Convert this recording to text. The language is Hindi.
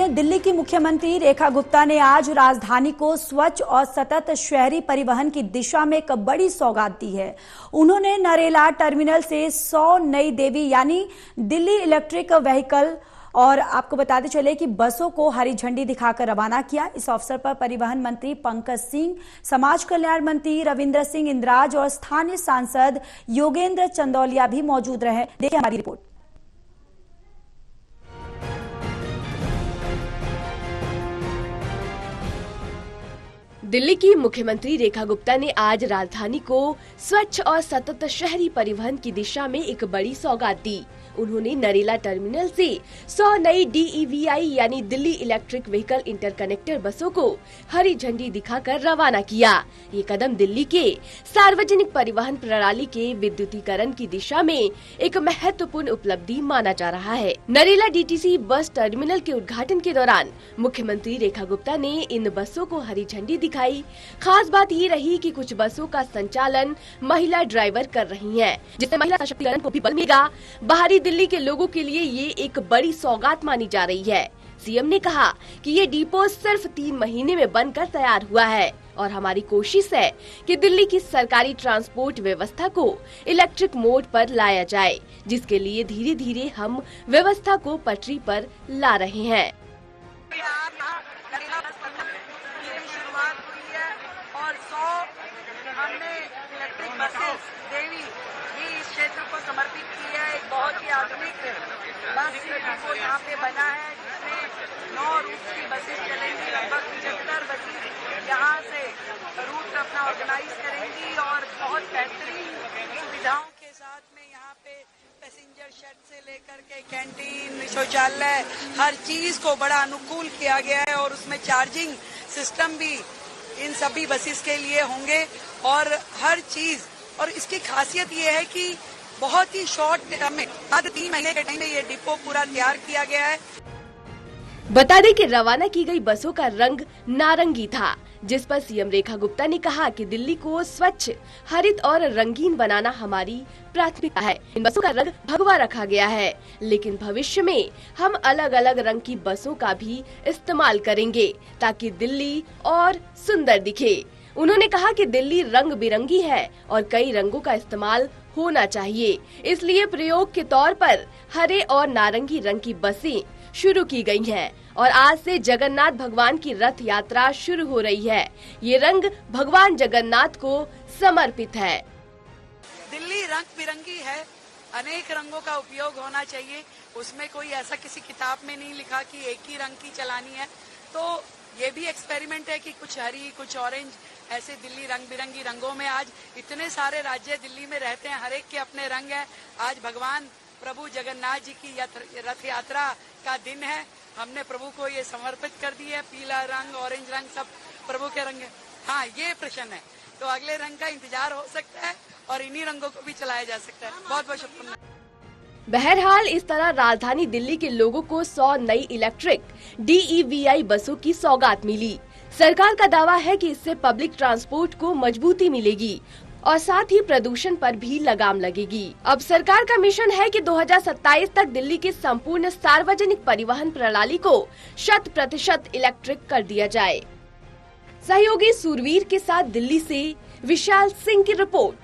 में दिल्ली की मुख्यमंत्री रेखा गुप्ता ने आज राजधानी को स्वच्छ और सतत शहरी परिवहन की दिशा में एक बड़ी सौगात दी है। उन्होंने नरेला टर्मिनल से 100 नई देवी यानी दिल्ली इलेक्ट्रिक व्हीकल और आपको बताते चले कि बसों को हरी झंडी दिखाकर रवाना किया। इस अवसर पर परिवहन मंत्री पंकज सिंह, समाज कल्याण मंत्री रविंद्र सिंह इंद्राज और स्थानीय सांसद योगेंद्र चंदौलिया भी मौजूद रहे। देखिए हमारी रिपोर्ट। दिल्ली की मुख्यमंत्री रेखा गुप्ता ने आज राजधानी को स्वच्छ और सतत शहरी परिवहन की दिशा में एक बड़ी सौगात दी। उन्होंने नरेला टर्मिनल से 100 नई DEVI यानी दिल्ली इलेक्ट्रिक व्हीकल इंटरकनेक्टर बसों को हरी झंडी दिखाकर रवाना किया। ये कदम दिल्ली के सार्वजनिक परिवहन प्रणाली के विद्युतीकरण की दिशा में एक महत्वपूर्ण उपलब्धि माना जा रहा है। नरेला DTC बस टर्मिनल के उद्घाटन के दौरान मुख्यमंत्री रेखा गुप्ता ने इन बसों को हरी झंडी दिखाई। खास बात ये रही कि कुछ बसों का संचालन महिला ड्राइवर कर रही हैं, जिससे महिला सशक्तिकरण को भी बल मिलेगा। बाहरी दिल्ली के लोगों के लिए ये एक बड़ी सौगात मानी जा रही है। सीएम ने कहा कि ये डिपो सिर्फ 3 महीने में बनकर तैयार हुआ है और हमारी कोशिश है कि दिल्ली की सरकारी ट्रांसपोर्ट व्यवस्था को इलेक्ट्रिक मोड पर लाया जाए, जिसके लिए धीरे धीरे हम व्यवस्था को पटरी पर ला रहे हैं। और 100 हमने इलेक्ट्रिक बसेस देवी भी इस क्षेत्र को समर्पित की है। एक बहुत ही आधुनिक बस डिपो यहाँ पे बना है, जिसमें 9 रूट की बसेस चलेंगी। लगभग 75 बसेस यहाँ से रूट अपना ऑर्गेनाइज करेंगी और बहुत बेहतरीन सुविधाओं के साथ में यहाँ पे पैसेंजर शेड से लेकर के कैंटीन, शौचालय, हर चीज को बड़ा अनुकूल किया गया है और उसमें चार्जिंग सिस्टम भी इन सभी बसेस के लिए होंगे और हर चीज। और इसकी खासियत ये है कि बहुत ही शॉर्ट टाइम में, मात्र 3 महीने के टाइम में ये डिपो पूरा तैयार किया गया है। बता दें कि रवाना की गई बसों का रंग नारंगी था, जिस पर सीएम रेखा गुप्ता ने कहा कि दिल्ली को स्वच्छ, हरित और रंगीन बनाना हमारी प्राथमिकता है। इन बसों का रंग भगवा रखा गया है, लेकिन भविष्य में हम अलग अलग रंग की बसों का भी इस्तेमाल करेंगे ताकि दिल्ली और सुंदर दिखे। उन्होंने कहा कि दिल्ली रंग बिरंगी है और कई रंगों का इस्तेमाल होना चाहिए, इसलिए प्रयोग के तौर पर हरे और नारंगी रंग की बसें शुरू की गई हैं और आज से जगन्नाथ भगवान की रथ यात्रा शुरू हो रही है। ये रंग भगवान जगन्नाथ को समर्पित है। दिल्ली रंग बिरंगी है, अनेक रंगों का उपयोग होना चाहिए। उसमें कोई ऐसा किसी किताब में नहीं लिखा कि एक ही रंग की चलानी है। तो ये भी एक्सपेरिमेंट है कि कुछ हरी, कुछ ऑरेंज, ऐसे दिल्ली रंग बिरंगी रंगों में। आज इतने सारे राज्य दिल्ली में रहते हैं, हर एक के अपने रंग है। आज भगवान प्रभु जगन्नाथ जी की रथ यात्रा का दिन है। हमने प्रभु को ये समर्पित कर दी है। पीला रंग, ऑरेंज रंग, सब प्रभु के रंग है। हाँ, ये प्रश्न है, तो अगले रंग का इंतजार हो सकता है और इन्हीं रंगों को भी चलाया जा सकता है। बहुत बहुत शुभकामनाएं। बहरहाल इस तरह राजधानी दिल्ली के लोगों को 100 नई इलेक्ट्रिक DEVI बसों की सौगात मिली। सरकार का दावा है कि इससे पब्लिक ट्रांसपोर्ट को मजबूती मिलेगी और साथ ही प्रदूषण पर भी लगाम लगेगी। अब सरकार का मिशन है कि 2027 तक दिल्ली की संपूर्ण सार्वजनिक परिवहन प्रणाली को 100% इलेक्ट्रिक कर दिया जाए। सहयोगी सूरवीर के साथ दिल्ली से विशाल सिंह की रिपोर्ट।